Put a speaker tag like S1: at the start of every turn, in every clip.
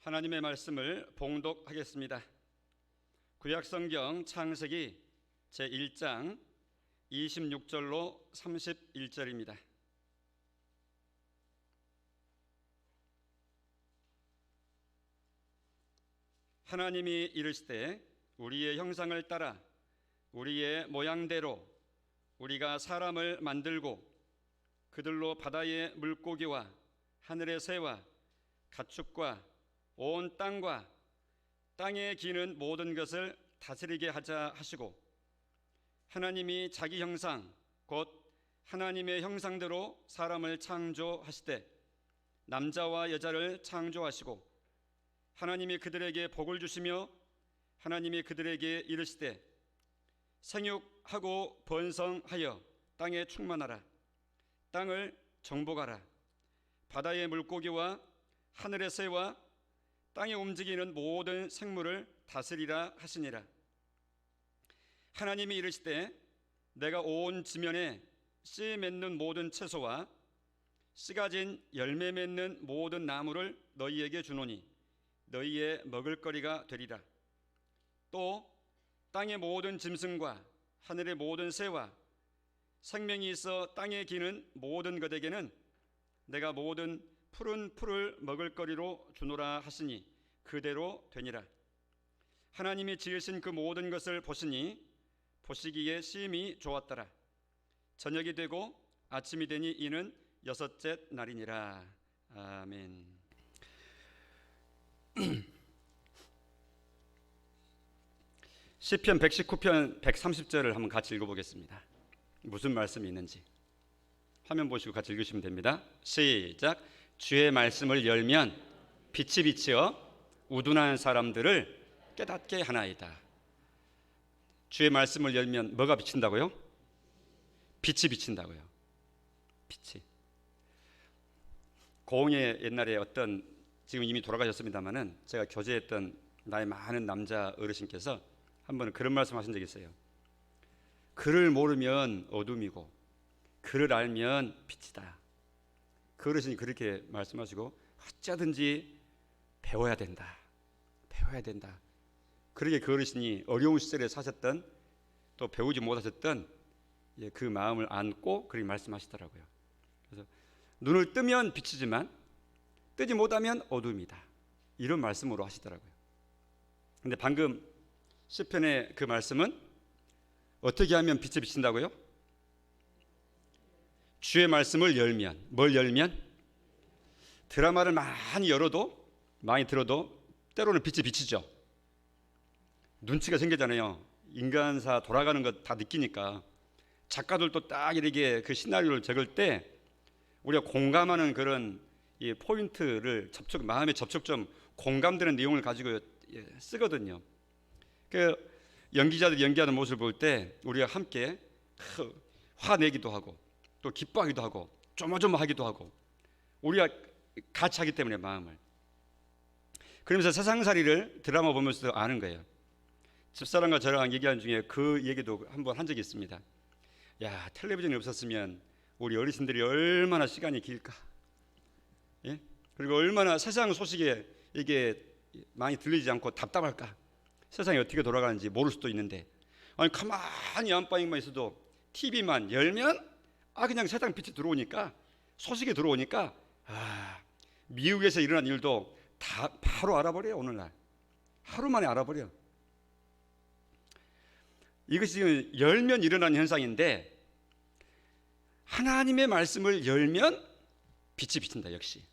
S1: 하나님의 말씀을 봉독하겠습니다. 구약성경 창세기 제1장 26절로 31절입니다. 하나님이 이르시되 우리의 형상을 따라 우리의 모양대로 우리가 사람을 만들고 그들로 바다의 물고기와 하늘의 새와 가축과 온 땅과 땅에 기는 모든 것을 다스리게 하자 하시고, 하나님이 자기 형상 곧 하나님의 형상대로 사람을 창조하시되 남자와 여자를 창조하시고, 하나님이 그들에게 복을 주시며 하나님이 그들에게 이르시되 생육하고 번성하여 땅에 충만하라. 땅을 정복하라. 바다의 물고기와 하늘의 새와 땅에 움직이는 모든 생물을 다스리라 하시니라. 하나님이 이르시되 내가 온 지면에 씨 맺는 모든 채소와 씨 가진 열매 맺는 모든 나무를 너희에게 주노니 너희의 먹을거리가 되리라. 또 땅의 모든 짐승과 하늘의 모든 새와 생명이 있어 땅에 기는 모든 것에게는 내가 모든 푸른 풀을 먹을거리로 주노라 하시니 그대로 되니라. 하나님이 지으신 그 모든 것을 보시니 보시기에 심히 좋았더라. 저녁이 되고 아침이 되니 이는 여섯째 날이니라. 아멘. 시편 119편 130절을 한번 같이 읽어보겠습니다. 무슨 말씀이 있는지 화면 보시고 같이 읽으시면 됩니다. 시작. 주의 말씀을 열면 빛이 비치어 우둔한 사람들을 깨닫게 하나이다. 주의 말씀을 열면 뭐가 비친다고요? 빛이 비친다고요. 빛이. 고흥의 옛날에 어떤, 지금 이미 돌아가셨습니다마는 제가 교제했던 나이 많은 남자 어르신께서 한 번은 그런 말씀 하신 적이 있어요. 글을 모르면 어둠이고 글을 알면 빛이다. 그 어르신이 그렇게 말씀하시고 어쩌든지 배워야 된다. 배워야 된다. 그렇게 그 어르신이 어려운 시절에 사셨던, 또 배우지 못하셨던 그 마음을 안고 그렇게 말씀하시더라고요. 그래서 눈을 뜨면 빛이지만 뜨지 못하면 어둠이다. 이런 말씀으로 하시더라고요. 근데 방금 시편의 그 말씀은 어떻게 하면 빛이 비친다고요? 주의 말씀을 열면. 뭘 열면? 드라마를 많이 들어도 때로는 빛이 비치죠. 눈치가 생기잖아요. 인간사 돌아가는 것 다 느끼니까. 작가들도 딱 이렇게 그 시나리오를 적을 때 우리가 공감하는 그런 이 포인트를 마음의 접촉점, 공감되는 내용을 가지고 쓰거든요. 그 연기자들이 연기하는 모습을 볼 때 우리가 함께 화내기도 하고 또 기뻐하기도 하고 조마조마하기도 하고 우리가 같이 하기 때문에 마음을. 그러면서 세상살이를 드라마 보면서도 아는 거예요. 집사람과 저랑 얘기하는 중에 그 얘기도 한번 한 적이 있습니다. 야, 텔레비전이 없었으면 우리 어르신들이 얼마나 시간이 길까? 예? 그리고 얼마나 세상 소식에 이게 많이 들리지 않고 답답할까? 세상이 어떻게 돌아가는지 모를 수도 있는데, 아니 가만히 안방에만 있어도 TV만 열면 그냥 세상 빛이 들어오니까, 소식이 들어오니까 미국에서 일어난 일도 다 바로 알아버려요. 오늘날 하루 만에 알아버려. 이것이 지금 열면 일어나는 현상인데, 하나님의 말씀을 열면 빛이 비친다. 역시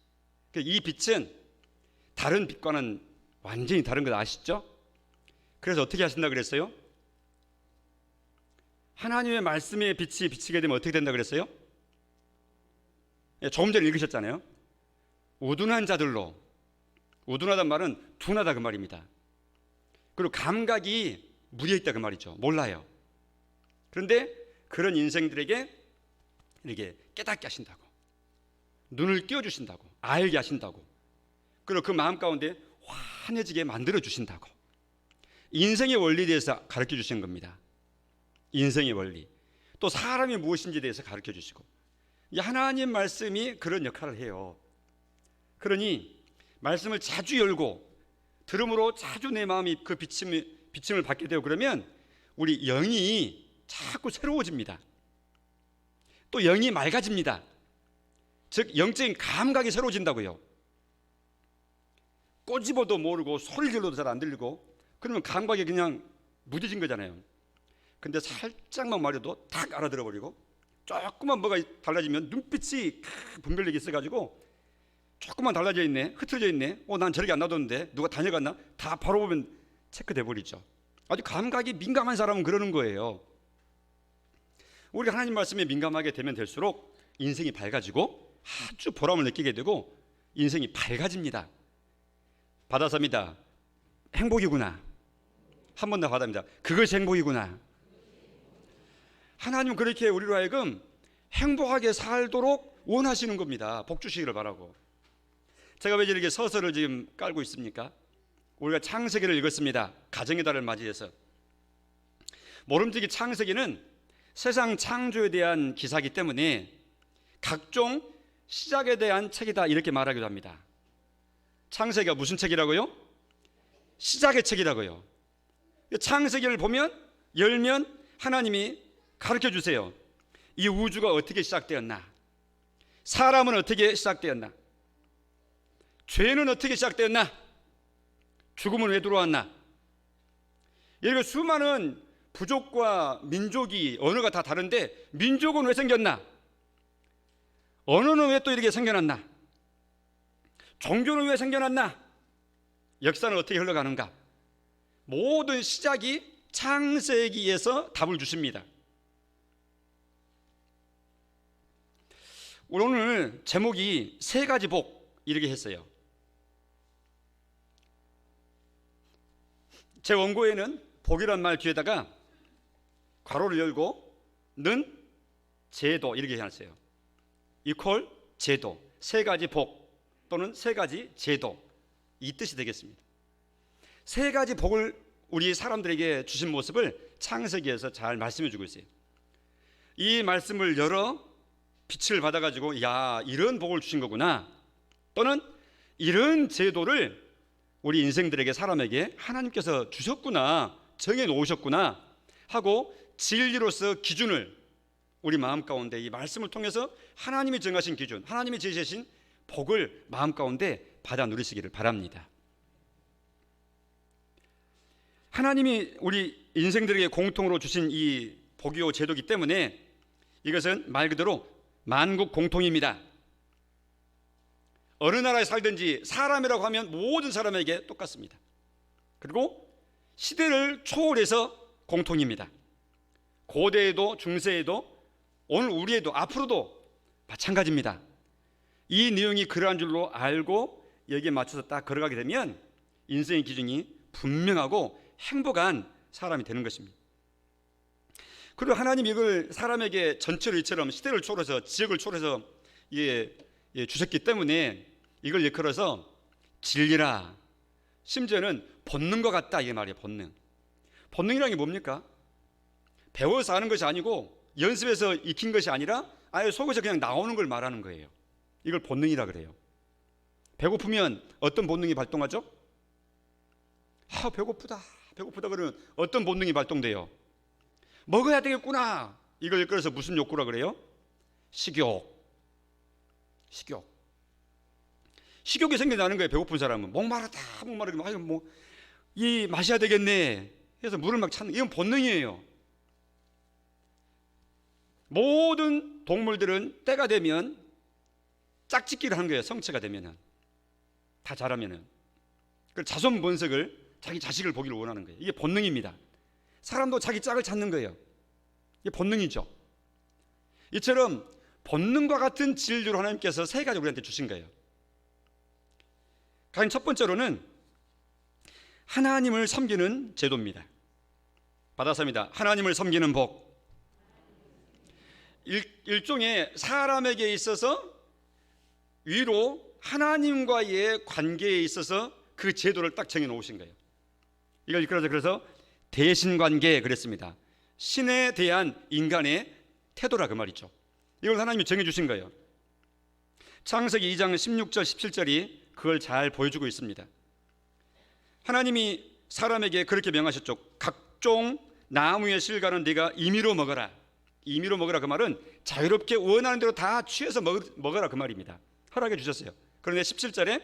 S1: 이 빛은 다른 빛과는 완전히 다른 것 아시죠? 그래서 어떻게 하신다 그랬어요? 하나님의 말씀의 빛이 비치게 되면 어떻게 된다 그랬어요? 조금 전에 읽으셨잖아요. 우둔한 자들로, 우둔하단 말은 둔하다 그 말입니다. 그리고 감각이 무디어 있다 그 말이죠. 몰라요. 그런데 그런 인생들에게 이렇게 깨닫게 하신다고, 눈을 띄워주신다고, 알게 하신다고, 그리고 그 마음 가운데 환해지게 만들어 주신다고, 인생의 원리에 대해서 가르쳐 주신 겁니다. 인생의 원리, 또 사람이 무엇인지에 대해서 가르쳐 주시고, 하나님 말씀이 그런 역할을 해요. 그러니 말씀을 자주 열고 들음으로 자주 내 마음이 그 비침을 받게 되고 그러면 우리 영이 자꾸 새로워집니다. 또 영이 맑아집니다. 즉 영적인 감각이 새로워진다고요. 꼬집어도 모르고 소리 질러도 잘 안 들리고 그러면 감각이 그냥 무뎌진 거잖아요. 근데 살짝만 말해도 딱 알아들어 버리고 조금만 뭐가 달라지면 눈빛이 분별력이 있어가지고 조금만 달라져 있네, 흐트러져 있네, 난 저렇게 안 놔뒀는데 누가 다녀갔나, 다 바로 보면 체크돼 버리죠. 아주 감각이 민감한 사람은 그러는 거예요. 우리가 하나님 말씀에 민감하게 되면 될수록 인생이 밝아지고 아주 보람을 느끼게 되고 인생이 밝아집니다. 받아섭니다. 행복이구나. 한 번 더 받아합니다. 그것이 행복이구나. 하나님은 그렇게 우리로 하여금 행복하게 살도록 원하시는 겁니다. 복 주시기를 바라고. 제가 왜 이렇게 서설을 지금 깔고 있습니까? 우리가 창세기를 읽었습니다. 가정의 달을 맞이해서. 모름지기 창세기는 세상 창조에 대한 기사이기 때문에 각종 시작에 대한 책이다 이렇게 말하기도 합니다. 창세기가 무슨 책이라고요? 시작의 책이라고요. 창세기를 보면 열면 하나님이 가르쳐 주세요. 이 우주가 어떻게 시작되었나? 사람은 어떻게 시작되었나? 죄는 어떻게 시작되었나? 죽음은 왜 들어왔나? 이렇게 수많은 부족과 민족이 언어가 다 다른데 민족은 왜 생겼나? 언어는 왜 또 이렇게 생겨났나? 종교는 왜 생겨났나? 역사는 어떻게 흘러가는가? 모든 시작이 창세기에서 답을 주십니다. 오늘 제목이 세 가지 복 이렇게 했어요. 제 원고에는 복이란 말 뒤에다가 괄호를 열고 는 제도 이렇게 해놨어요. 이퀄 제도, 세 가지 복 또는 세 가지 제도, 이 뜻이 되겠습니다. 세 가지 복을 우리 사람들에게 주신 모습을 창세기에서 잘 말씀해 주고 있어요. 이 말씀을 열어 빛을 받아가지고 야 이런 복을 주신 거구나, 또는 이런 제도를 우리 인생들에게 사람에게 하나님께서 주셨구나, 정해 놓으셨구나 하고 진리로서 기준을 우리 마음 가운데 이 말씀을 통해서 하나님이 정하신 기준, 하나님이 제시하신 복을 마음 가운데 받아 누리시기를 바랍니다. 하나님이 우리 인생들에게 공통으로 주신 이 복이요 제도이기 때문에 이것은 말 그대로 만국 공통입니다. 어느 나라에 살든지 사람이라고 하면 모든 사람에게 똑같습니다. 그리고 시대를 초월해서 공통입니다. 고대에도 중세에도 오늘 우리에도 앞으로도 마찬가지입니다. 이 내용이 그러한 줄로 알고 여기에 맞춰서 딱 걸어가게 되면 인생의 기준이 분명하고 행복한 사람이 되는 것입니다. 그리고 하나님 이걸 사람에게 전체로 이처럼 시대를 초월해서 지역을 초월해서 주셨기 때문에 이걸 일컬어서 진리라, 심지어는 본능과 같다 이 말이에요. 본능이라는 게 뭡니까? 배워서 하는 것이 아니고 연습해서 익힌 것이 아니라 아예 속에서 그냥 나오는 걸 말하는 거예요. 이걸 본능이라 그래요. 배고프면 어떤 본능이 발동하죠? 배고프다 그러면 어떤 본능이 발동돼요? 먹어야 되겠구나. 이걸 일컬어서 무슨 욕구라 그래요? 식욕이 생겨나는 거예요. 배고픈 사람은 목마르다 그러면 이 마셔야 되겠네 해서 물을 막 찾는, 이건 본능이에요. 모든 동물들은 때가 되면 짝짓기를 하는 거예요. 성체가 되면은, 다 자라면은. 그 자손 번식을, 자기 자식을 보기를 원하는 거예요. 이게 본능입니다. 사람도 자기 짝을 찾는 거예요. 이게 본능이죠. 이처럼 본능과 같은 진리로 하나님께서 세 가지 우리한테 주신 거예요. 가장 첫 번째로는 하나님을 섬기는 제도입니다. 받아섭니다. 하나님을 섬기는 복. 일종의 사람에게 있어서 위로 하나님과의 관계에 있어서 그 제도를 딱 정해 놓으신 거예요. 이걸 그래서 대신관계 그랬습니다. 신에 대한 인간의 태도라 그 말이죠. 이걸 하나님이 정해 주신 거예요. 창세기 2장 16절 17절이 그걸 잘 보여주고 있습니다. 하나님이 사람에게 그렇게 명하셨죠. 각종 나무의 실과는 네가 임의로 먹어라. 임의로 먹으라 그 말은 자유롭게 원하는 대로 다 취해서 먹어라 그 말입니다. 허락해 주셨어요. 그런데 17절에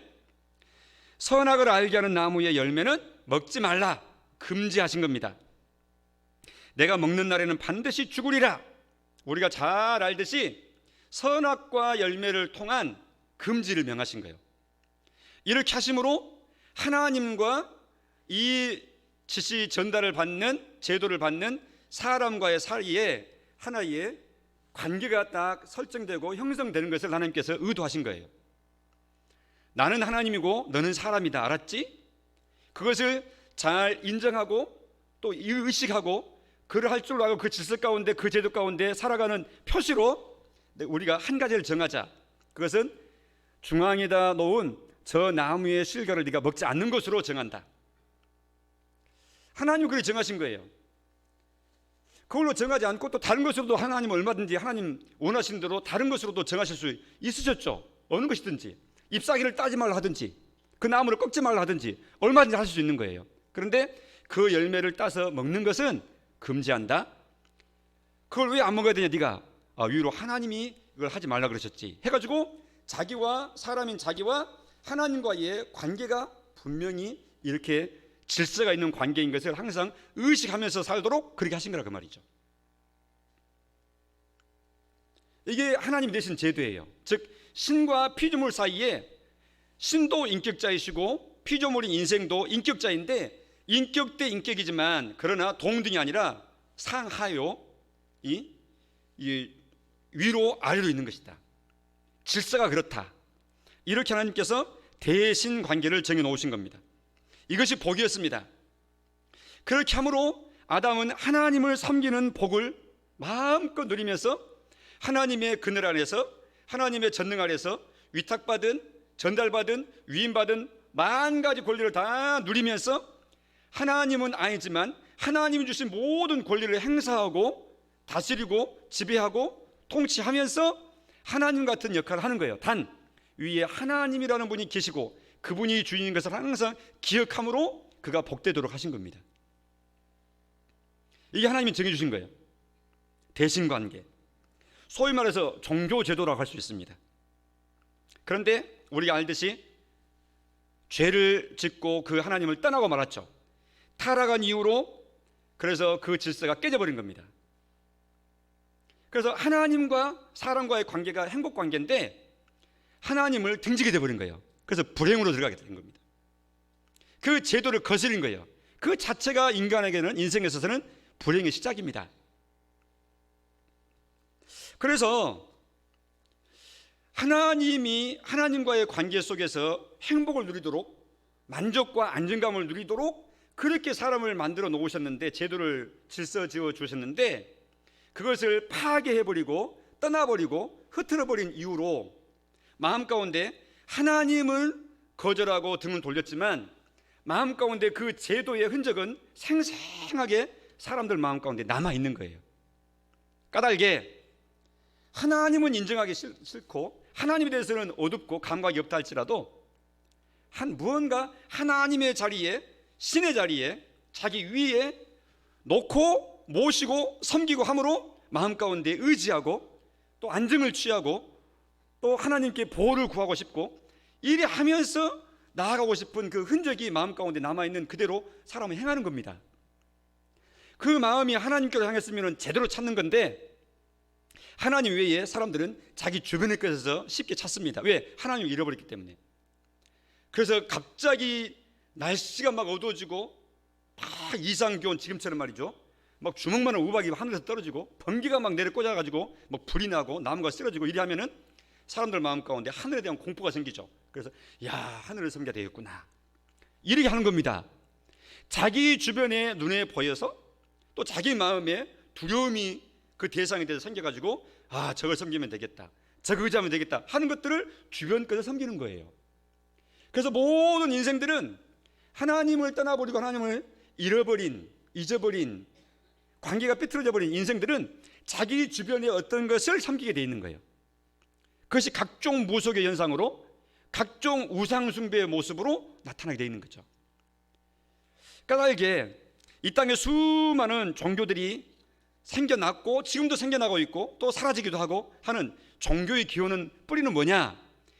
S1: 선악을 알게 하는 나무의 열매는 먹지 말라 금지하신 겁니다. 내가 먹는 날에는 반드시 죽으리라. 우리가 잘 알듯이 선악과 열매를 통한 금지를 명하신 거예요. 이렇게 하심으로 하나님과 이 지시 전달을 받는 제도를 받는 사람과의 사이에 하나의 관계가 딱 설정되고 형성되는 것을 하나님께서 의도하신 거예요. 나는 하나님이고 너는 사람이다. 알았지? 그것을 잘 인정하고 또 의식하고 그를 줄 알고 그 질서 가운데 그 제도 가운데 살아가는 표시로 우리가 한 가지를 정하자. 그것은 중앙에다 놓은 저 나무의 실과를 네가 먹지 않는 것으로 정한다. 하나님은 그렇게 정하신 거예요. 그걸로 정하지 않고 또 다른 것으로도 하나님은 얼마든지 하나님 원하시는 대로 다른 것으로도 정하실 수 있으셨죠. 어느 것이든지 잎사귀를 따지 말라 하든지 그 나무를 꺾지 말라 하든지 얼마든지 하실 수 있는 거예요. 그런데 그 열매를 따서 먹는 것은 금지한다. 그걸 왜 안 먹어야 되냐 네가. 위로 하나님이 이걸 하지 말라 그러셨지 해가지고 자기와 사람인 자기와 하나님과의 관계가 분명히 이렇게 질서가 있는 관계인 것을 항상 의식하면서 살도록 그렇게 하신 거라 그 말이죠. 이게 하나님이 내신 제도예요. 즉 신과 피조물 사이에 신도 인격자이시고 피조물인 인생도 인격자인데 인격 대 인격이지만 그러나 동등이 아니라 상하요 이 위로 아래로 있는 것이다. 질서가 그렇다. 이렇게 하나님께서 대신 관계를 정해놓으신 겁니다. 이것이 복이었습니다. 그렇게 함으로 아담은 하나님을 섬기는 복을 마음껏 누리면서 하나님의 그늘 안에서 하나님의 전능 아래서 위탁받은 전달받은 위임받은 만 가지 권리를 다 누리면서 하나님은 아니지만 하나님이 주신 모든 권리를 행사하고 다스리고 지배하고 통치하면서 하나님 같은 역할을 하는 거예요. 단 위에 하나님이라는 분이 계시고 그분이 주인인 것을 항상 기억함으로 그가 복되도록 하신 겁니다. 이게 하나님이 정해주신 거예요. 대신관계, 소위 말해서 종교제도라고 할 수 있습니다. 그런데 우리가 알듯이 죄를 짓고 그 하나님을 떠나고 말았죠. 타락한 이후로 그래서 그 질서가 깨져버린 겁니다. 그래서 하나님과 사람과의 관계가 행복관계인데 하나님을 등지게 돼버린 거예요. 그래서 불행으로 들어가게 된 겁니다. 그 제도를 거스린 거예요. 그 자체가 인간에게는 인생에 있어서는 불행의 시작입니다. 그래서 하나님이 하나님과의 관계 속에서 행복을 누리도록 만족과 안정감을 누리도록 그렇게 사람을 만들어 놓으셨는데 제도를 질서 지어 주셨는데 그것을 파괴해버리고 떠나버리고 흐트러버린 이후로 마음 가운데 하나님을 거절하고 등을 돌렸지만 마음 가운데 그 제도의 흔적은 생생하게 사람들 마음 가운데 남아있는 거예요. 까닭에 하나님은 인정하기 싫고 하나님에 대해서는 어둡고 감각이 없다 할지라도 무언가 하나님의 자리에 신의 자리에 자기 위에 놓고 모시고 섬기고 함으로 마음 가운데 의지하고 또 안정을 취하고 또 하나님께 보호를 구하고 싶고 이래 하면서 나아가고 싶은 그 흔적이 마음 가운데 남아있는 그대로 사람은 행하는 겁니다. 그 마음이 하나님께로 향했으면 제대로 찾는 건데 하나님 외에 사람들은 자기 주변의 것에서 쉽게 찾습니다. 왜? 하나님을 잃어버렸기 때문에. 그래서 갑자기 날씨가 막 어두워지고 막 이상기온 지금처럼 말이죠. 막 주먹만한 우박이 하늘에서 떨어지고 번개가 막 내려 꽂아가지고 막 불이 나고 나무가 쓰러지고 이래 하면은 사람들 마음 가운데 하늘에 대한 공포가 생기죠. 그래서 야 하늘을 섬겨야 되겠구나 이렇게 하는 겁니다. 자기 주변에 눈에 보여서 또 자기 마음에 두려움이 그 대상에 대해서 생겨가지고 저걸 섬기면 되겠다 저거 의지하면 되겠다 하는 것들을 주변 것을 섬기는 거예요. 그래서 모든 인생들은 하나님을 떠나버리고 하나님을 잊어버린 관계가 삐뚤어져 버린 인생들은 자기 주변의 어떤 것을 섬기게 돼 있는 거예요. 그것이 각종 무속의 현상으로 각종 우상 숭배의 모습으로 나타나게 되어 있는 거죠. 까닭에 이 땅에 수많은 종교들이 생겨났고 지금도 생겨나고 있고 또 사라지기도 하고 하는 종교의 기원은 뿌리는 뭐냐?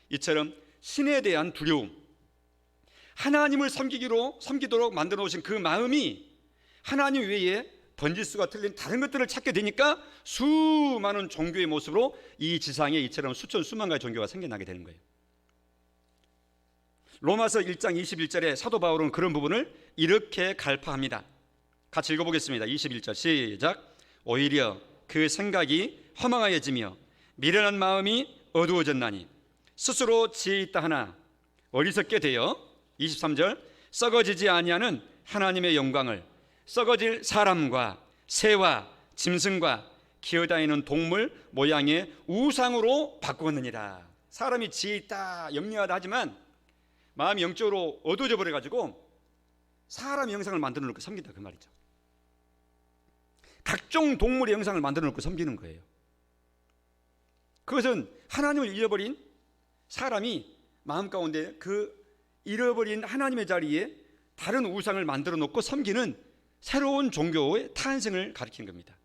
S1: 이처럼 신에 대한 두려움, 하나님을 섬기도록 만들어 놓으신 그 마음이 하나님 외에 번지수가 틀린 다른 것들을 찾게 되니까 수많은 종교의 모습으로 이 지상에 이처럼 수천 수만 가지 종교가 생겨나게 되는 거예요. 로마서 1장 21절에 사도 바울은 그런 부분을 이렇게 갈파합니다. 같이 읽어보겠습니다. 21절 시작. 오히려 그 생각이 허망하여지며 미련한 마음이 어두워졌나니 스스로 지혜 있다 하나 어리석게 되어 23절 썩어지지 아니하는 하나님의 영광을 썩어질 사람과 새와 짐승과 기어다니는 동물 모양의 우상으로 바꾸었느니라. 사람이 지혜 있다 영리하다 하지만 마음이 영적으로 어두워져 버려가지고 사람의 형상을 만들어 놓고 섬긴다 그 말이죠. 각종 동물의 형상을 만들어 놓고 섬기는 거예요. 그것은 하나님을 잃어버린 사람이 마음 가운데 그 잃어버린 하나님의 자리에 다른 우상을 만들어 놓고 섬기는 새로운 종교의 탄생을 가리키는 겁니다.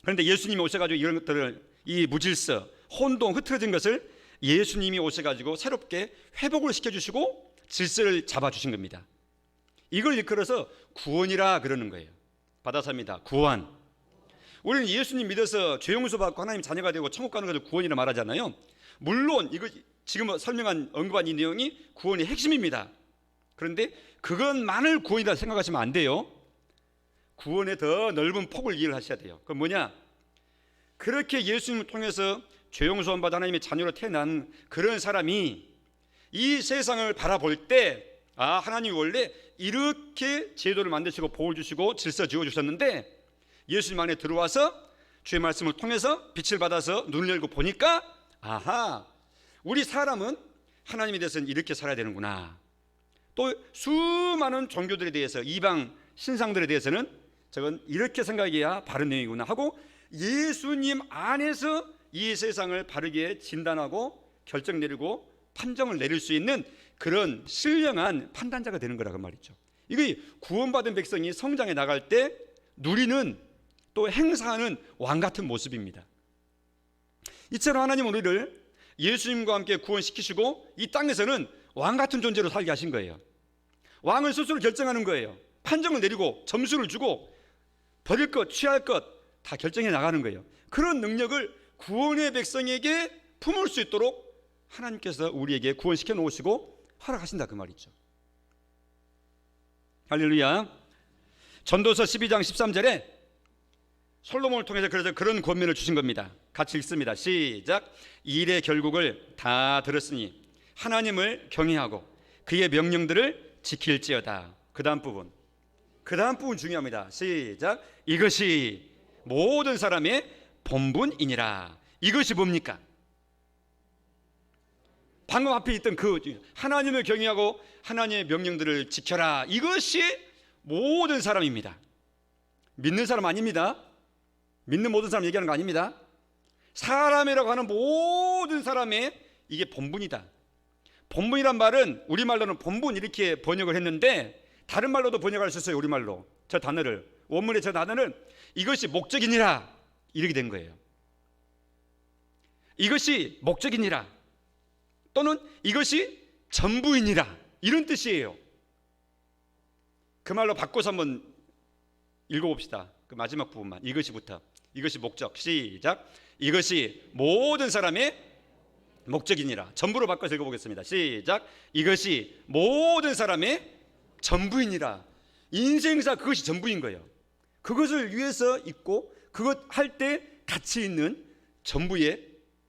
S1: 그런데 예수님이 오셔가지고 이런 것들을, 이 무질서, 혼동, 흐트러진 것을 예수님이 오셔가지고 새롭게 회복을 시켜주시고 질서를 잡아주신 겁니다. 이걸 일컬어서 구원이라 그러는 거예요. 받아삽니다. 구원. 우리는 예수님 믿어서 죄 용서 받고 하나님 자녀가 되고 천국 가는 것을 구원이라 말하잖아요. 물론 이거 지금 언급한 이 내용이 구원의 핵심입니다. 그런데 그것만을 구원이라 생각하시면 안 돼요. 구원의 더 넓은 폭을 이해를 하셔야 돼요. 그건 뭐냐? 그렇게 예수님을 통해서 죄 용서함 받아 하나님의 자녀로 태어난 그런 사람이 이 세상을 바라볼 때 하나님이 원래 이렇게 제도를 만드시고 복을 주시고 질서 지어주셨는데 예수님 안에 들어와서 주의 말씀을 통해서 빛을 받아서 눈을 열고 보니까 우리 사람은 하나님에 대해서는 이렇게 살아야 되는구나. 또 수많은 종교들에 대해서 이방 신상들에 대해서는 저건 이렇게 생각해야 바른 내용이구나 하고 예수님 안에서 이 세상을 바르게 진단하고 결정 내리고 판정을 내릴 수 있는 그런 신령한 판단자가 되는 거라 그 말이죠. 이게 구원받은 백성이 성장해 나갈 때 누리는 또 행사하는 왕 같은 모습입니다. 이처럼 하나님은 우리를 예수님과 함께 구원시키시고 이 땅에서는 왕 같은 존재로 살게 하신 거예요. 왕은 스스로 결정하는 거예요. 판정을 내리고 점수를 주고 버릴 것, 취할 것 다 결정해 나가는 거예요. 그런 능력을 구원의 백성에게 품을 수 있도록 하나님께서 우리에게 구원시켜 놓으시고 허락하신다 그 말이죠. 할렐루야. 전도서 12장 13절에 솔로몬을 통해서 그래서 그런 권면을 주신 겁니다. 같이 읽습니다. 시작. 이 일의 결국을 다 들었으니 하나님을 경외하고 그의 명령들을 지킬지어다. 그 다음 부분 중요합니다. 시작. 이것이 모든 사람의 본분이니라. 이것이 뭡니까? 방금 앞에 있던 그 하나님을 경외하고 하나님의 명령들을 지켜라. 이것이 모든 사람입니다. 믿는 사람 아닙니다. 믿는 모든 사람 얘기하는 거 아닙니다. 사람이라고 하는 모든 사람의 이게 본분이다. 본분이란 말은 우리말로는 본분 이렇게 번역을 했는데 다른 말로도 번역할 수 있어요. 우리말로 저 단어를 원문의 저 단어는 이것이 목적이니라 이렇게 된 거예요. 이것이 목적이니라 또는 이것이 전부이니라 이런 뜻이에요. 그 말로 바꿔서 한번 읽어봅시다. 그 마지막 부분만 이것이부터. 이것이 목적. 시작. 이것이 모든 사람의 목적이니라. 전부로 바꿔서 읽어보겠습니다. 시작. 이것이 모든 사람의 전부이니라. 인생사 그것이 전부인 거예요. 그것을 위해서 있고 그것 할 때 가치 있는 전부의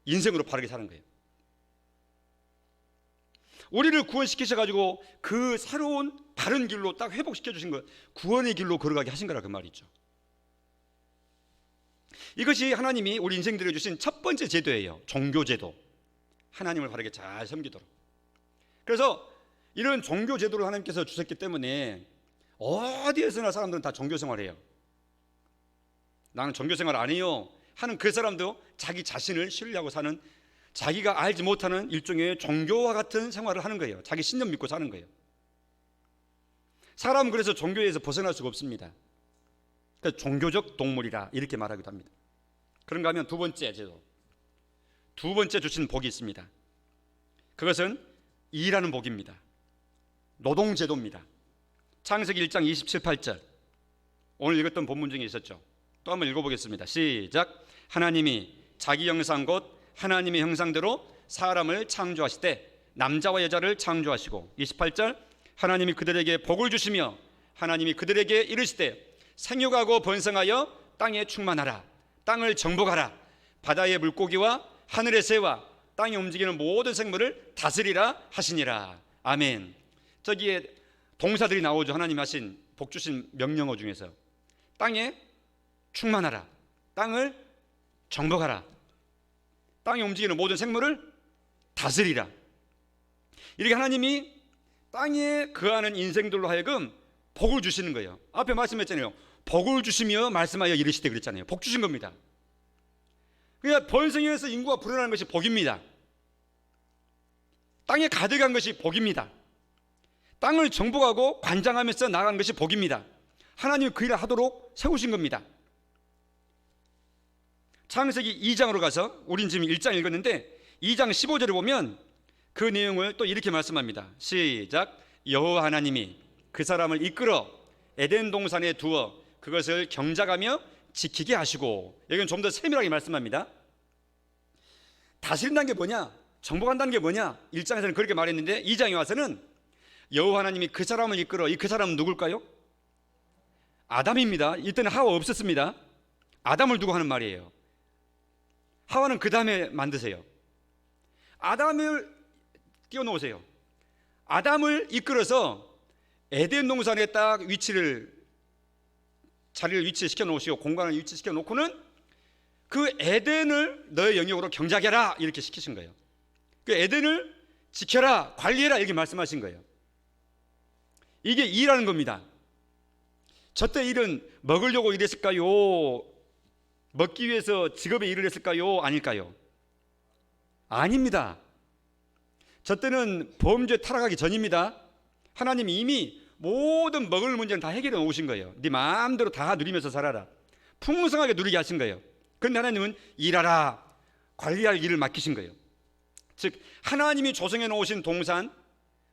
S1: 인생으로 바르게 사는 거예요. 우리를 구원시키셔가지고 그 새로운 바른 길로 딱 회복시켜 주신 것, 구원의 길로 걸어가게 하신 거라 그 말이죠. 이것이 하나님이 우리 인생들에 주신 첫 번째 제도예요. 종교제도. 하나님을 바르게 잘 섬기도록. 그래서 이런 종교제도를 하나님께서 주셨기 때문에 어디에서나 사람들은 다 종교생활을 해요. 나는 종교생활 안 해요 하는 그 사람도 자기 자신을 신뢰하고 사는 자기가 알지 못하는 일종의 종교와 같은 생활을 하는 거예요. 자기 신념 믿고 사는 거예요. 사람은 그래서 종교에서 벗어날 수가 없습니다. 그러니까 종교적 동물이라 이렇게 말하기도 합니다. 그런가 하면 두 번째 주신 복이 있습니다. 그것은 일하는 복입니다. 노동제도입니다. 창세기 1장 27, 8절 오늘 읽었던 본문 중에 있었죠. 또 한번 읽어보겠습니다. 시작. 하나님이 자기 형상 곧 하나님의 형상대로 사람을 창조하시되 남자와 여자를 창조하시고 28절 하나님이 그들에게 복을 주시며 하나님이 그들에게 이르시되 생육하고 번성하여 땅에 충만하라. 땅을 정복하라. 바다의 물고기와 하늘의 새와 땅에 움직이는 모든 생물을 다스리라 하시니라. 아멘. 저기에 동사들이 나오죠. 하나님 하신 복 주신 명령어 중에서 땅에 충만하라. 땅을 정복하라. 땅에 움직이는 모든 생물을 다스리라. 이렇게 하나님이 땅에 거하는 인생들로 하여금 복을 주시는 거예요. 앞에 말씀했잖아요. 복을 주시며 말씀하여 이르시되 그랬잖아요. 복 주신 겁니다. 그러니까 번성해서 인구가 불어나는 것이 복입니다. 땅에 가득한 것이 복입니다. 땅을 정복하고 관장하면서 나가는 것이 복입니다. 하나님이 그 일을 하도록 세우신 겁니다. 창세기 2장으로 가서 우린 지금 1장 읽었는데 2장 15절에 보면 그 내용을 또 이렇게 말씀합니다. 시작. 여호와 하나님이 그 사람을 이끌어 에덴 동산에 두어 그것을 경작하며 지키게 하시고, 여기는 좀 더 세밀하게 말씀합니다. 다스린다는 게 뭐냐, 정복한다는 게 뭐냐, 1장에서는 그렇게 말했는데 2장에 와서는 여호와 하나님이 그 사람을 이끌어, 이 그 사람은 누굴까요? 아담입니다. 이때는 하와 없었습니다. 아담을 두고 하는 말이에요. 하와는 그 다음에 만드세요. 아담을 띄워놓으세요. 아담을 이끌어서 에덴 동산에 딱 자리를 위치시켜 놓으시고 공간을 위치시켜 놓고는 그 에덴을 너의 영역으로 경작해라 이렇게 시키신 거예요. 그 에덴을 지켜라, 관리해라 이렇게 말씀하신 거예요. 이게 일하는 겁니다. 저때 일은 먹으려고 일했을까요? 먹기 위해서 직업에 일을 했을까요? 아닐까요? 아닙니다. 저때는 범죄 타락하기 전입니다. 하나님이 이미 모든 먹을 문제는 다 해결해 놓으신 거예요. 네 마음대로 다 누리면서 살아라. 풍성하게 누리게 하신 거예요. 그런데 하나님은 일하라, 관리할 일을 맡기신 거예요. 즉 하나님이 조성해 놓으신 동산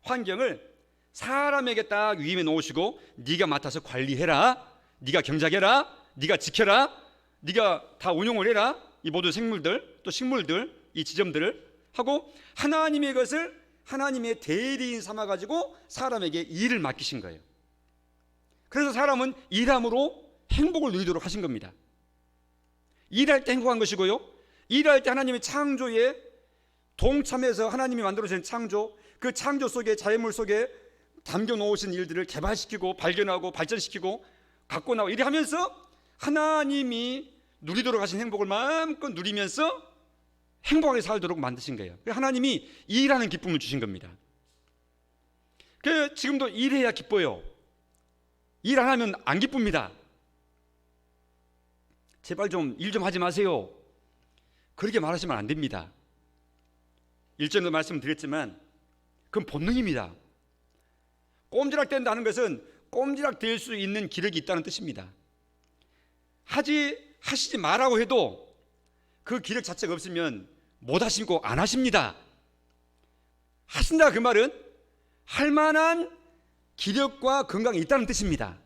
S1: 환경을 사람에게 딱 위임해 놓으시고 네가 맡아서 관리해라, 네가 경작해라, 네가 지켜라, 네가 다 운용을 해라. 이 모든 생물들 또 식물들 이 지점들을 하고 하나님의 것을 하나님의 대리인 삼아가지고 사람에게 일을 맡기신 거예요. 그래서 사람은 일함으로 행복을 누리도록 하신 겁니다. 일할 때 행복한 것이고요, 일할 때 하나님의 창조에 동참해서 하나님이 만들어주신 창조, 그 창조 속에 자연물 속에 담겨 놓으신 일들을 개발시키고 발견하고 발전시키고 갖고 나오고 이래 하면서 하나님이 누리도록 하신 행복을 마음껏 누리면서 행복하게 살도록 만드신 거예요. 하나님이 일하는 기쁨을 주신 겁니다. 지금도 일해야 기뻐요. 일 안 하면 안 기쁩니다. 제발 좀 일 좀 하지 마세요. 그렇게 말하시면 안 됩니다. 일전에도 말씀드렸지만 그건 본능입니다. 꼼지락된다는 것은 꼼지락될 수 있는 기력이 있다는 뜻입니다. 하시지 말라고 해도 그 기력 자체가 없으면 못 하시고 안 하십니다. 하신다 그 말은 할 만한 기력과 건강이 있다는 뜻입니다.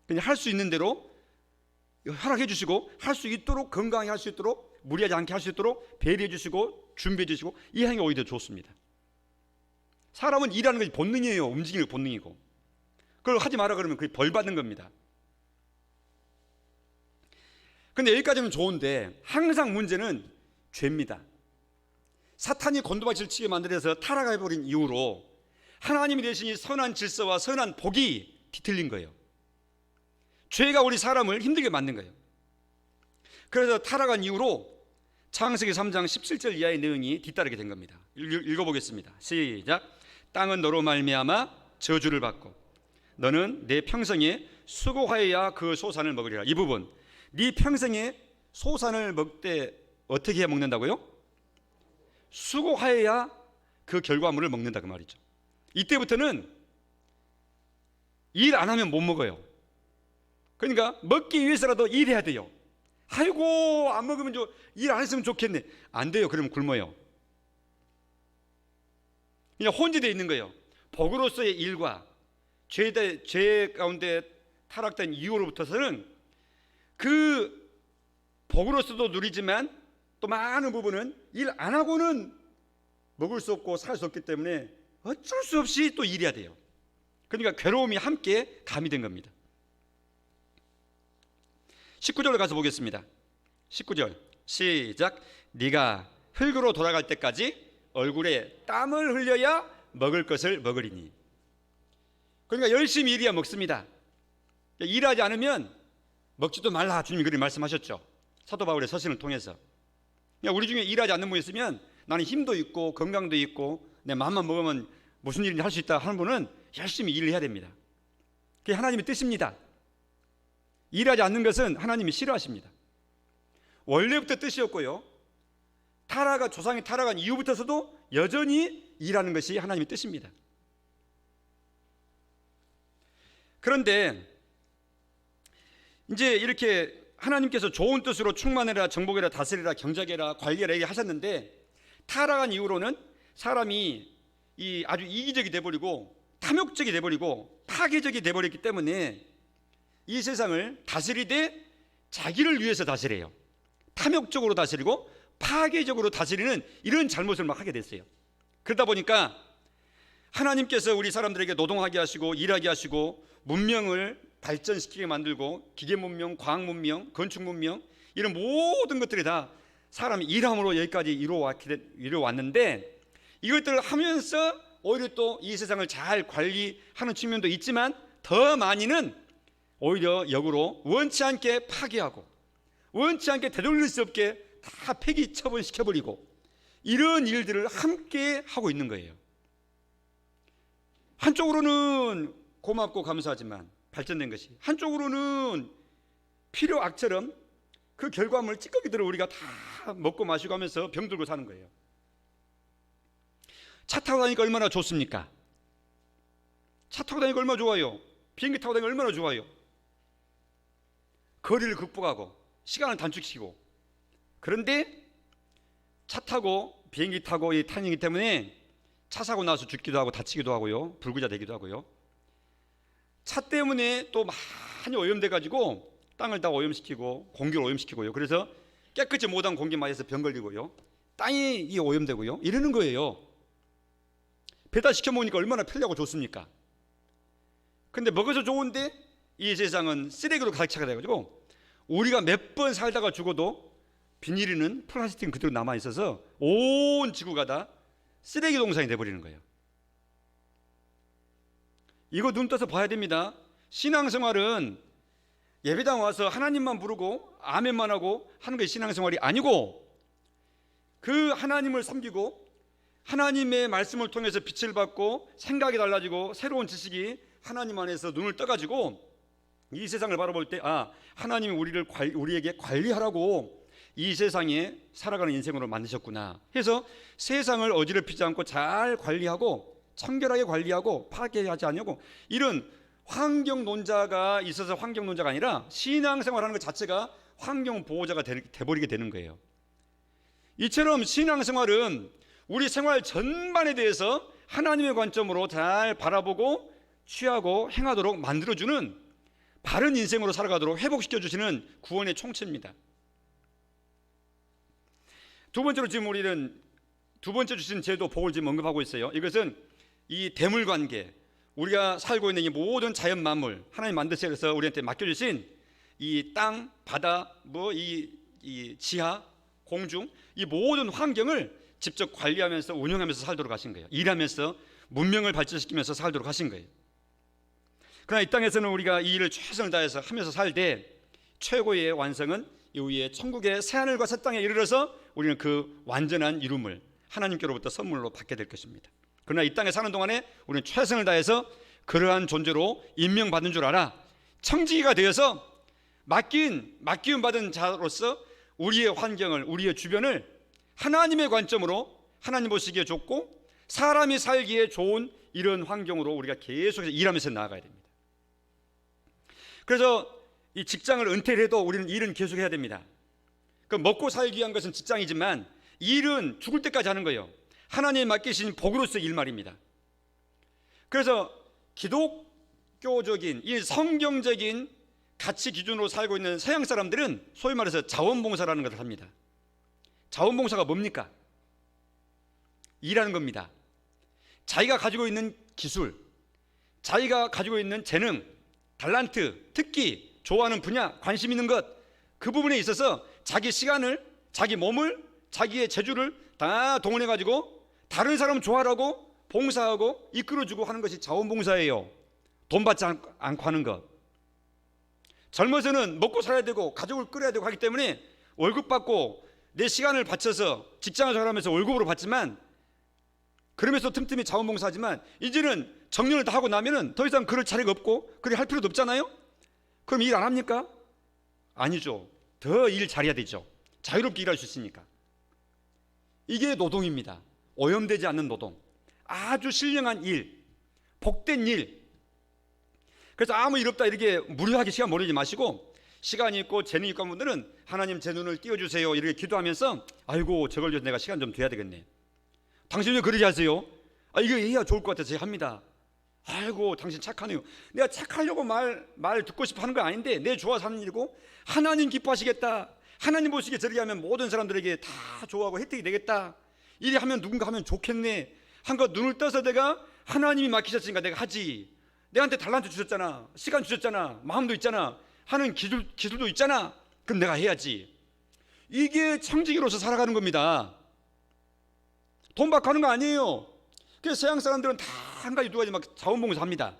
S1: 그냥 할 수 있는 대로 허락해 주시고 할 수 있도록 건강히 할 수 있도록 무리하지 않게 할 수 있도록 배려해 주시고 준비해 주시고 이 행위가 오히려 좋습니다. 사람은 일하는 것이 본능이에요. 움직이는 게 본능이고 그걸 하지 마라 그러면 그게 벌 받는 겁니다. 근데 여기까지는 좋은데 항상 문제는 죄입니다. 사탄이 곤두박질 치게 만들어서 타락해버린 이후로 하나님이 되신 이 선한 질서와 선한 복이 뒤틀린 거예요. 죄가 우리 사람을 힘들게 만든 거예요. 그래서 타락한 이후로 창세기 3장 17절 이하의 내용이 뒤따르게 된 겁니다. 읽어보겠습니다. 시작. 땅은 너로 말미암아 저주를 받고 너는 내 평생에 수고하여야 그 소산을 먹으리라. 이 부분, 네 평생에 소산을 먹되 어떻게 해 먹는다고요? 수고하여야 그 결과물을 먹는다 그 말이죠. 이때부터는 일 안 하면 못 먹어요. 그러니까 먹기 위해서라도 일해야 돼요. 아이고 안 먹으면 일 안 했으면 좋겠네. 안 돼요. 그러면 굶어요. 그냥 혼재되어 있는 거예요. 복으로서의 일과 죄 가운데 타락된 이후로부터서는 그 복으로서도 누리지만 또 많은 부분은 일 안 하고는 먹을 수 없고 살 수 없기 때문에 어쩔 수 없이 또 일해야 돼요. 그러니까 괴로움이 함께 가미된 겁니다. 19절로 가서 보겠습니다. 19절 시작. 네가 흙으로 돌아갈 때까지 얼굴에 땀을 흘려야 먹을 것을 먹으리니. 그러니까 열심히 일해야 먹습니다. 일하지 않으면 먹지도 말라. 주님이 그렇게 말씀하셨죠. 사도 바울의 서신을 통해서. 우리 중에 일하지 않는 분이 있으면 나는 힘도 있고 건강도 있고 내 마음만 먹으면 무슨 일인지 할 수 있다 하는 분은 열심히 일을 해야 됩니다. 그게 하나님의 뜻입니다. 일하지 않는 것은 하나님이 싫어하십니다. 원래부터 뜻이었고요, 조상이 타락한 이후부터서도 여전히 일하는 것이 하나님의 뜻입니다. 그런데 이제 이렇게 하나님께서 좋은 뜻으로 충만해라, 정복해라, 다스리라, 경작해라, 관리해라 얘기하셨는데 타락한 이후로는 사람이 아주 이기적이 돼버리고 탐욕적이 돼버리고 파괴적이 돼버렸기 때문에 이 세상을 다스리되 자기를 위해서 다스려요. 탐욕적으로 다스리고 파괴적으로 다스리는 이런 잘못을 막 하게 됐어요. 그러다 보니까 하나님께서 우리 사람들에게 노동하게 하시고 일하게 하시고 문명을 발전시키게 만들고 기계 문명, 과학 문명, 건축 문명 이런 모든 것들이 다 사람이 일함으로 여기까지 이루어왔는데 이것들을 하면서 오히려 또 이 세상을 잘 관리하는 측면도 있지만 더 많이는 오히려 역으로 원치 않게 파괴하고 원치 않게 되돌릴 수 없게 다 폐기 처분시켜버리고 이런 일들을 함께 하고 있는 거예요. 한쪽으로는 고맙고 감사하지만 발전된 것이, 한쪽으로는 필요악처럼 그 결과물 찌꺼기들을 우리가 다 먹고 마시고 하면서 병들고 사는 거예요. 차 타고 다니니까 얼마나 좋습니까? 차 타고 다니니까 얼마나 좋아요. 비행기 타고 다니니까 얼마나 좋아요. 거리를 극복하고 시간을 단축시키고. 그런데 차 타고 비행기 타고 이 타니기 때문에 차 사고 나서 죽기도 하고 다치기도 하고요, 불구자 되기도 하고요. 차 때문에 또 많이 오염돼 가지고 땅을 다 오염시키고 공기를 오염시키고요. 그래서 깨끗이 못한 공기 마셔서 병 걸리고요, 땅이 오염되고요, 이러는 거예요. 배달시켜 먹으니까 얼마나 편리하고 좋습니까? 근데 먹어서 좋은데 이 세상은 쓰레기로 가득 차게 돼가지고 우리가 몇 번 살다가 죽어도 비닐이는 플라스틱은 그대로 남아있어서 온 지구가 다 쓰레기 동산이 돼버리는 거예요. 이거 눈 떠서 봐야 됩니다. 신앙생활은 예배당 와서 하나님만 부르고 아멘만 하고 하는 게 신앙생활이 아니고, 그 하나님을 섬기고 하나님의 말씀을 통해서 빛을 받고 생각이 달라지고 새로운 지식이 하나님 안에서 눈을 떠가지고 이 세상을 바라볼 때 하나님이 우리에게 관리하라고 이 세상에 살아가는 인생으로 만드셨구나 해서 세상을 어지럽히지 않고 잘 관리하고 청결하게 관리하고 파괴하지 않냐고, 이런 환경론자가 있어서 환경론자가 아니라 신앙생활하는 것 자체가 환경보호자가 돼버리게 되는 거예요. 이처럼 신앙생활은 우리 생활 전반에 대해서 하나님의 관점으로 잘 바라보고 취하고 행하도록 만들어주는 바른 인생으로 살아가도록 회복시켜주시는 구원의 총체입니다. 두 번째로 지금 우리는 두 번째 주신 제도 복을 지금 언급하고 있어요. 이것은 이 대물관계, 우리가 살고 있는 이 모든 자연 만물, 하나님 만드셔서 우리한테 맡겨주신 이 땅, 바다, 이 지하, 공중, 이 모든 환경을 직접 관리하면서 운영하면서 살도록 하신 거예요. 일하면서 문명을 발전시키면서 살도록 하신 거예요. 그러나 이 땅에서는 우리가 이 일을 최선을 다해서 하면서 살 때 최고의 완성은 이후에 천국의 새하늘과 새 땅에 이르러서 우리는 그 완전한 이룸을 하나님께로부터 선물로 받게 될 것입니다. 그러나 이 땅에 사는 동안에 우리는 최선을 다해서 그러한 존재로 임명받은 줄 알아 청지기가 되어서 맡기움 받은 자로서 우리의 환경을, 우리의 주변을 하나님의 관점으로 하나님 보시기에 좋고 사람이 살기에 좋은 이런 환경으로 우리가 계속해서 일하면서 나아가야 됩니다. 그래서 이 직장을 은퇴를 해도 우리는 일은 계속해야 됩니다. 그 먹고 살기 위한 것은 직장이지만 일은 죽을 때까지 하는 거예요. 하나님이 맡기신 복으로서의 일 말입니다. 그래서 기독교적인 이 성경적인 가치 기준으로 살고 있는 서양 사람들은 소위 말해서 자원봉사라는 것을 합니다. 자원봉사가 뭡니까? 일하는 겁니다. 자기가 가지고 있는 기술, 자기가 가지고 있는 재능, 달란트, 특기, 좋아하는 분야, 관심 있는 것, 그 부분에 있어서 자기 시간을, 자기 몸을, 자기의 재주를 다 동원해 가지고 다른 사람 좋아하라고 봉사하고 이끌어주고 하는 것이 자원봉사예요. 돈 받지 않고 하는 것. 젊어서는 먹고 살아야 되고 가족을 끌어야 되고 하기 때문에 월급 받고 내 시간을 바쳐서 직장을 생활하면서 월급으로 받지만, 그러면서 틈틈이 자원봉사하지만 이제는 정년을 다 하고 나면은 더 이상 그럴 차례가 없고 그렇게 할 필요도 없잖아요. 그럼 일 안 합니까? 아니죠. 더 일 잘해야 되죠. 자유롭게 일할 수 있으니까. 이게 노동입니다. 오염되지 않는 노동, 아주 신령한 일, 복된 일. 그래서 아무 일 없다 이렇게 무료하게 시간 보내지 마시고, 시간이 있고 재능이 있고 한 분들은 하나님 제 눈을 띄워주세요 이렇게 기도하면서, 아이고 저걸 위해서 내가 시간 좀 돼야 되겠네. 당신 왜 그러지 하세요? 이거 해야 좋을 것 같아서 제가 합니다. 아이고 당신 착하네요. 내가 착하려고 말 듣고 싶어 하는 거 아닌데 내 좋아서 하는 일이고, 하나님 기뻐하시겠다, 하나님 보시기에 저렇게 하면 모든 사람들에게 다 좋아하고 혜택이 되겠다, 이리 하면 누군가 하면 좋겠네 한 거 눈을 떠서 내가 하나님이 맡기셨으니까 내가 하지, 내한테 달란트 주셨잖아, 시간 주셨잖아, 마음도 있잖아, 하는 기술도 있잖아, 그럼 내가 해야지. 이게 청지기로서 살아가는 겁니다. 돈 받고 하는 거 아니에요. 그래서 서양 사람들은 다 한 가지 두 가지 막 자원봉사합니다.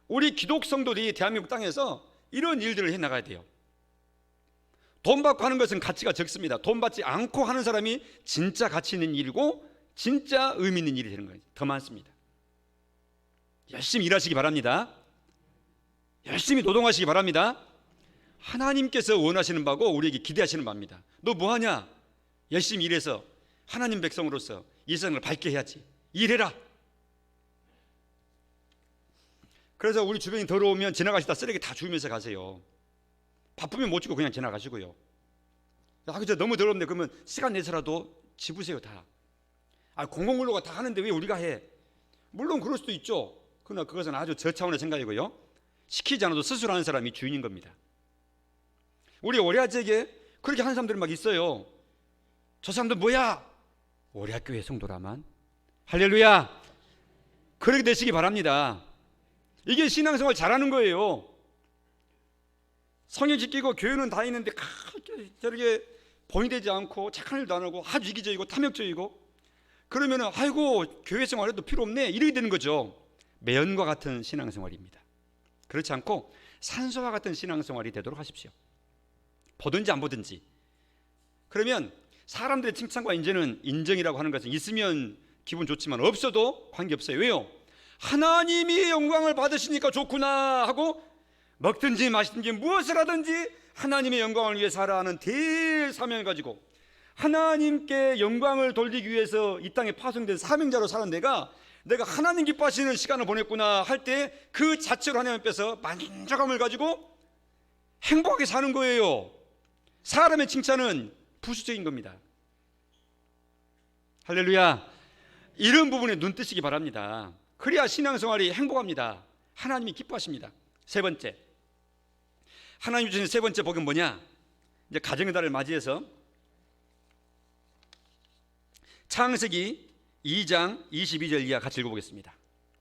S1: 우리 기독 성도들이 대한민국 땅에서 이런 일들을 해나가야 돼요. 돈 받고 하는 것은 가치가 적습니다. 돈 받지 않고 하는 사람이 진짜 가치 있는 일이고 진짜 의미 있는 일이 되는 거예요. 더 많습니다. 열심히 일하시기 바랍니다. 열심히 노동하시기 바랍니다. 하나님께서 원하시는 바고 우리에게 기대하시는 바입니다. 너 뭐하냐? 열심히 일해서 하나님 백성으로서 이 세상을 밝게 해야지. 일해라. 그래서 우리 주변이 더러우면 지나가시다 쓰레기 다 주우면서 가세요. 바쁘면 못 주고 그냥 지나가시고요. 그저 너무 더럽네 그러면 시간 내서라도 집으세요. 다. 공공근로가 다 하는데 왜 우리가 해? 물론 그럴 수도 있죠. 그러나 그것은 아주 저차원의 생각이고요. 시키지 않아도 스스로 하는 사람이 주인인 겁니다. 우리 오리아지역에 그렇게 하는 사람들이 막 있어요. 저 사람들 뭐야? 오리아교회 성도라만. 할렐루야. 그렇게 되시기 바랍니다. 이게 신앙생활 잘하는 거예요. 성경 지키고 교회는 다니는데 저렇게 본이 되지 않고 착한 일도 안 하고 아주 이기적이고 탐욕적이고, 그러면은 아이고 교회 생활에도 필요 없네 이렇게 되는 거죠. 매연과 같은 신앙생활입니다. 그렇지 않고 산소와 같은 신앙생활이 되도록 하십시오. 보든지 안 보든지. 그러면 사람들의 칭찬과 인정이라고 하는 것은 있으면 기분 좋지만 없어도 관계없어요. 왜요? 하나님이 영광을 받으시니까 좋구나 하고 먹든지 마시든지 무엇을 하든지 하나님의 영광을 위해서 하라 하는 대사명을 가지고 하나님께 영광을 돌리기 위해서 이 땅에 파송된 사명자로 사는 내가 하나님 기뻐하시는 시간을 보냈구나 할 때 그 자체로 하나님 앞에서 만족감을 가지고 행복하게 사는 거예요. 사람의 칭찬은 부수적인 겁니다. 할렐루야. 이런 부분에 눈 뜨시기 바랍니다. 그래야 신앙생활이 행복합니다. 하나님이 기뻐하십니다. 세 번째, 하나님 주신 세 번째 복은 뭐냐? 이제 가정의 달을 맞이해서 창세기 2장 22절 이하 같이 읽어보겠습니다.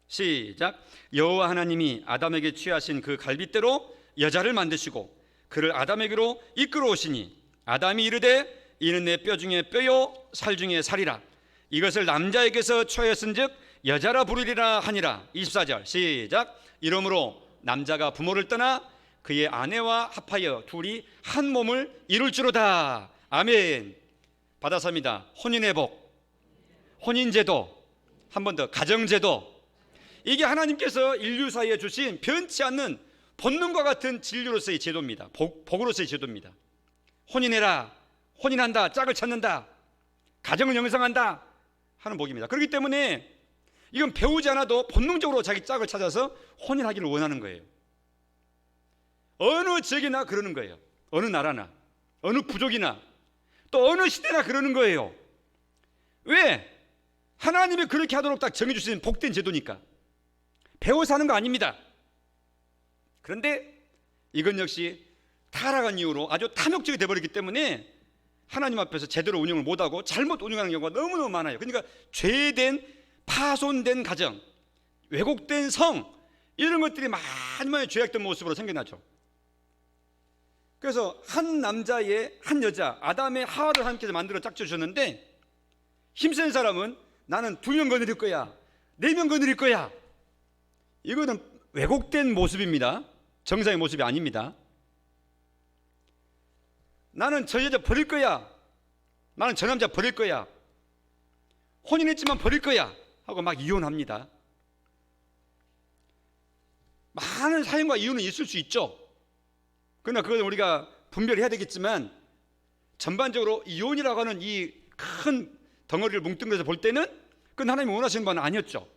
S1: 시작. 여호와 하나님이 아담에게 취하신 그 갈빗대로 여자를 만드시고 그를 아담에게로 이끌어 오시니 아담이 이르되 이는 내 뼈 중에 뼈요 살 중에 살이라. 이것을 남자에게서 취하였은즉 여자라 부르리라 하니라. 24절 시작. 이러므로 남자가 부모를 떠나 그의 아내와 합하여 둘이 한 몸을 이룰지로다. 아멘. 받아섭니다. 혼인의 복, 혼인제도, 한 번 더 가정제도. 이게 하나님께서 인류 사이에 주신 변치 않는 본능과 같은 진리로서의 제도입니다. 복으로서의 제도입니다. 혼인해라, 혼인한다, 짝을 찾는다, 가정을 형성한다 하는 복입니다. 그렇기 때문에 이건 배우지 않아도 본능적으로 자기 짝을 찾아서 혼인하기를 원하는 거예요. 어느 지역이나 그러는 거예요. 어느 나라나 어느 부족이나 또 어느 시대나 그러는 거예요. 왜? 하나님이 그렇게 하도록 딱 정해주신 복된 제도니까. 배워서 하는 거 아닙니다. 그런데 이건 역시 타락한 이유로 아주 탐욕적이 되어버렸기 때문에 하나님 앞에서 제대로 운영을 못하고 잘못 운영하는 경우가 너무너무 많아요. 그러니까 죄된 파손된 가정, 왜곡된 성, 이런 것들이 많이 죄악된 모습으로 생겨나죠. 그래서 한 남자의 한 여자, 아담의 하와를 하나님께서 만들어 짝져 주셨는데 힘센 사람은 나는 2명 거느릴 거야, 4명 거느릴 거야. 이거는 왜곡된 모습입니다. 정상의 모습이 아닙니다. 나는 저 여자 버릴 거야, 나는 저 남자 버릴 거야, 혼인했지만 버릴 거야 하고 막 이혼합니다. 많은 사연과 이유는 있을 수 있죠. 그러나 그건 우리가 분별해야 되겠지만 전반적으로 이혼이라고 하는 이 큰 덩어리를 뭉뚱그려서 볼 때는 그건 하나님이 원하시는 바는 아니었죠.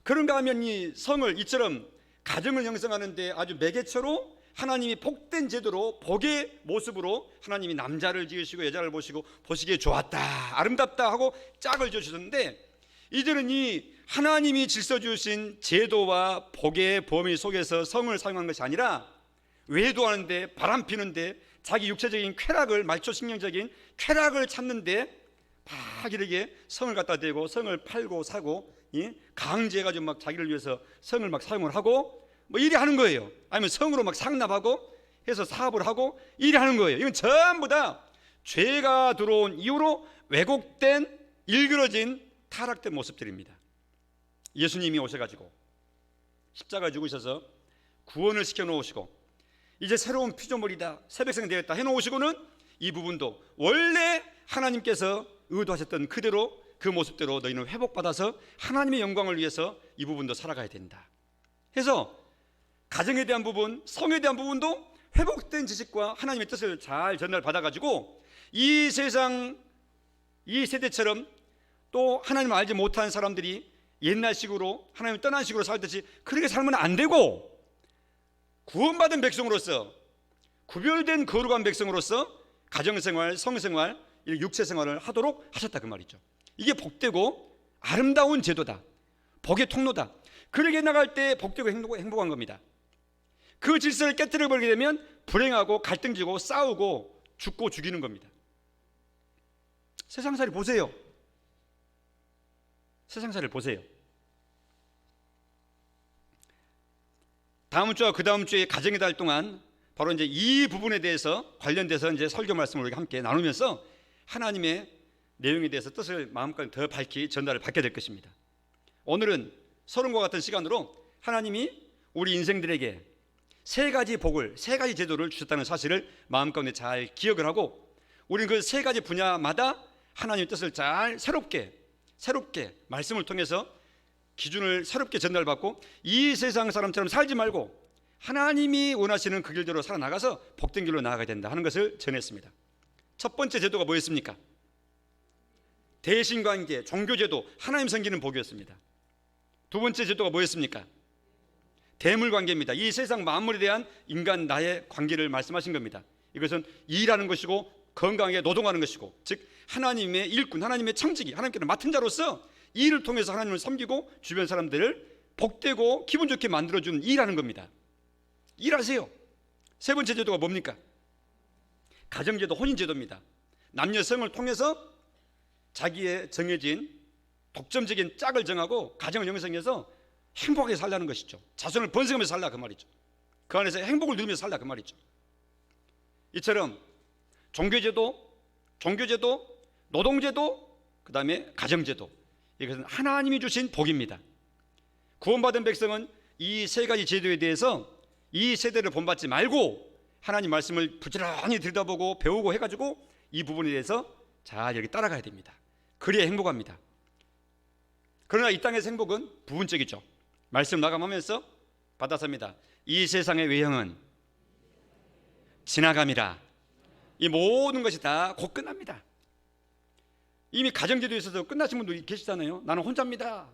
S1: 그런가 하면 이 성을 이처럼 가정을 형성하는데 아주 매개체로 하나님이 복된 제도로 복의 모습으로 하나님이 남자를 지으시고 여자를 보시기에 좋았다, 아름답다 하고 짝을 지으셨는데 이제는 이 하나님이 질서 주신 제도와 복의 범위 속에서 성을 사용한 것이 아니라 외도하는데, 바람 피는데, 자기 육체적인 쾌락을, 말초신경적인 쾌락을 찾는데 막 이렇게 성을 갖다 대고 성을 팔고 사고 강제해가지고 막 자기를 위해서 성을 막 사용을 하고 뭐 이리 하는 거예요. 아니면 성으로 막 상납하고 해서 사업을 하고 이리 하는 거예요. 이건 전부 다 죄가 들어온 이후로 왜곡된, 일그러진, 타락된 모습들입니다. 예수님이 오셔가지고 십자가 죽으셔서 구원을 시켜놓으시고 이제 새로운 피조물이다, 새 백성이 되었다 해놓으시고는 이 부분도 원래 하나님께서 의도하셨던 그대로 그 모습대로 너희는 회복받아서 하나님의 영광을 위해서 이 부분도 살아가야 된다 해서 가정에 대한 부분, 성에 대한 부분도 회복된 지식과 하나님의 뜻을 잘 전달받아가지고 이 세상, 이 세대처럼 또 하나님을 알지 못한 사람들이 옛날식으로 하나님을 떠난 식으로 살듯이 그렇게 살면 안 되고 구원받은 백성으로서, 구별된 거룩한 백성으로서 가정생활, 성생활, 육체생활을 하도록 하셨다 그 말이죠. 이게 복되고 아름다운 제도다, 복의 통로다. 그렇게 나갈 때 복되고 행복한 겁니다. 그 질서를 깨뜨려버리게 되면 불행하고 갈등지고 싸우고 죽고 죽이는 겁니다. 세상살이 보세요. 세상살이를 보세요. 다음 주와 그 다음 주에 가정의 달 동안 바로 이제 이 부분에 대해서 관련돼서 이제 설교 말씀을 우리가 함께 나누면서 하나님의 내용에 대해서 뜻을 마음껏 더 밝히 전달을 받게 될 것입니다. 오늘은 서론과 같은 시간으로 하나님이 우리 인생들에게 3가지 복을, 3가지 제도를 주셨다는 사실을 마음가운데 잘 기억을 하고 우리는 그 3가지 분야마다 하나님의 뜻을 잘 새롭게 말씀을 통해서 기준을 새롭게 전달받고 이 세상 사람처럼 살지 말고 하나님이 원하시는 그 길대로 살아나가서 복된 길로 나아가야 된다 하는 것을 전했습니다. 첫 번째 제도가 뭐였습니까? 대신관계, 종교제도, 하나님 섬기는 복이었습니다. 두 번째 제도가 뭐였습니까? 대물관계입니다. 이 세상 만물에 대한 인간 나의 관계를 말씀하신 겁니다. 이것은 일하는 것이고 건강하게 노동하는 것이고, 즉 하나님의 일꾼, 하나님의 청지기, 하나님께서 맡은 자로서 이 일을 통해서 하나님을 섬기고 주변 사람들을 복되고 기분 좋게 만들어주는 일하는 겁니다. 일하세요. 세 번째 제도가 뭡니까? 가정제도, 혼인제도입니다. 남녀성을 통해서 자기의 정해진 독점적인 짝을 정하고 가정을 형성해서 행복하게 살라는 것이죠. 자손을 번성하면서 살라 그 말이죠. 그 안에서 행복을 누리면서 살라 그 말이죠. 이처럼 종교제도, 노동제도, 그 다음에 가정제도, 이것은 하나님이 주신 복입니다. 구원받은 백성은 이 3가지 제도에 대해서 이 세대를 본받지 말고 하나님 말씀을 부지런히 들여다보고 배우고 해가지고 이 부분에 대해서 잘 이렇게 따라가야 됩니다. 그래야 행복합니다. 그러나 이 땅에서 행복은 부분적이죠. 말씀 나감하면서 받아섭니다. 이 세상의 외형은 지나감이라. 이 모든 것이 다 곧 끝납니다. 이미 가정제도에 있어서 끝나신 분도 계시잖아요. 나는 혼자입니다.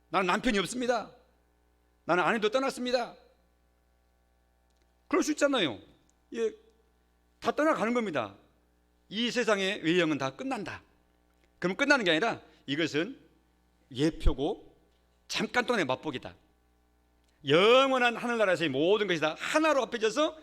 S1: 나는 남편이 없습니다. 나는 아내도 떠났습니다. 그럴 수 있잖아요. 예, 다 떠나가는 겁니다. 이 세상의 외형은 다 끝난다. 그럼 끝나는 게 아니라 이것은 예표고 잠깐 동안의 맛보기다. 영원한 하늘나라에서의 모든 것이 다 하나로 합해져서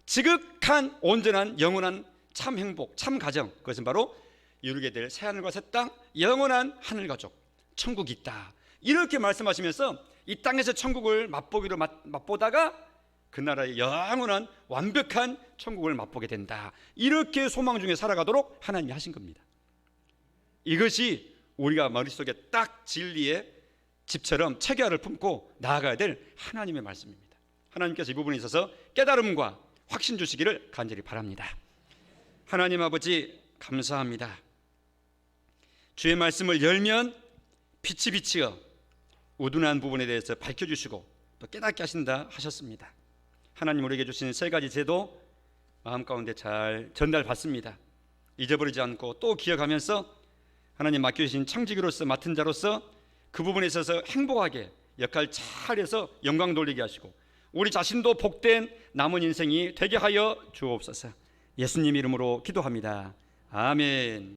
S1: 지극한 온전한 영원한 참 행복, 참 가정, 그것은 바로 이루게 될 새하늘과 새 땅, 영원한 하늘가족, 천국이 있다. 이렇게 말씀하시면서 이 땅에서 천국을 맛보기로 맛보다가 그 나라의 영원한 완벽한 천국을 맛보게 된다. 이렇게 소망 중에 살아가도록 하나님이 하신 겁니다. 이것이 우리가 머릿속에 딱 진리의 집처럼 체계화를 품고 나아가야 될 하나님의 말씀입니다. 하나님께서 이 부분에 있어서 깨달음과 확신 주시기를 간절히 바랍니다. 하나님 아버지 감사합니다. 주의 말씀을 열면 빛이 비치어 우둔한 부분에 대해서 밝혀주시고 또 깨닫게 하신다 하셨습니다. 하나님 우리에게 주신 세 가지 제도 마음 가운데 잘 전달받습니다. 잊어버리지 않고 또 기억하면서 하나님 맡겨주신 청지기로서 맡은 자로서 그 부분에 있어서 행복하게 역할 잘해서 영광 돌리게 하시고 우리 자신도 복된 남은 인생이 되게 하여 주옵소서. 예수님 이름으로 기도합니다. 아멘.